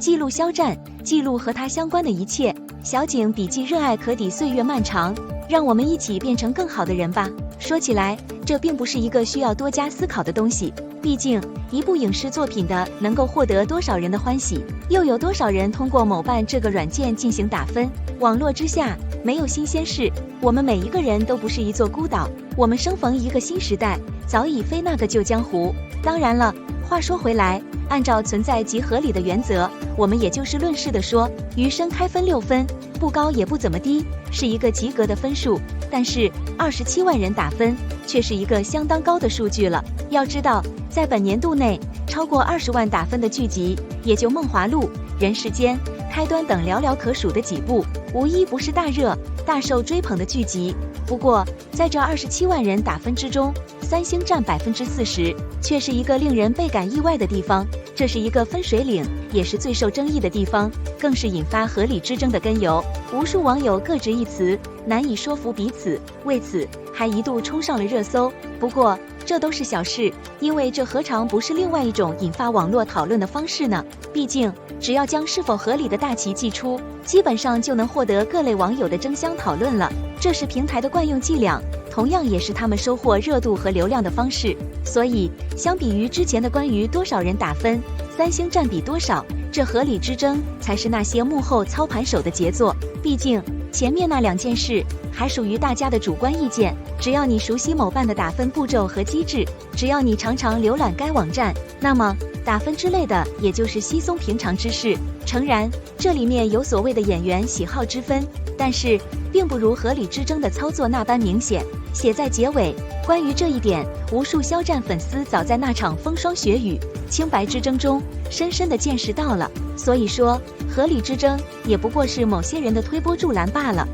记录肖战，记录和他相关的一切。小景笔记，热爱可抵岁月漫长，让我们一起变成更好的人吧。说起来，这并不是一个需要多加思考的东西。毕竟，一部影视作品的能够获得多少人的欢喜，又有多少人通过某办这个软件进行打分？网络之下没有新鲜事，我们每一个人都不是一座孤岛，我们生逢一个新时代，早已非那个旧江湖。当然了，话说回来，按照存在即合理的原则，我们也就事论事的说，余生开分6分，不高也不怎么低，是一个及格的分数。但是27万人打分却是一个相当高的数据了。要知道，在本年度内超过20万打分的剧集，也就《梦华录》、《人世间》、《开端》等寥寥可数的几部，无一不是大热、大受追捧的剧集。不过，在这27万人打分之中，三星占40%，却是一个令人倍感意外的地方。这是一个分水岭，也是最受争议的地方，更是引发合理之争的根由。无数网友各执一词，难以说服彼此，为此还一度冲上了热搜。不过，这都是小事，因为这何尝不是另外一种引发网络讨论的方式呢？毕竟，只要将是否合理的大旗寄出，基本上就能获得各类网友的争相讨论了。这是平台的惯用伎俩，同样也是他们收获热度和流量的方式。所以，相比于之前的关于多少人打分，三星占比多少，这合理之争才是那些幕后操盘手的杰作。毕竟，前面那2件事还属于大家的主观意见，只要你熟悉某办的打分步骤和机制，只要你常常浏览该网站，那么打分之类的也就是稀松平常之事。诚然，这里面有所谓的演员喜好之分，但是并不如合理之争的操作那般明显。写在结尾，关于这一点，无数肖战粉丝早在那场风霜雪雨、清白之争中深深地见识到了。所以说，合理之争也不过是某些人的推波助澜罢了。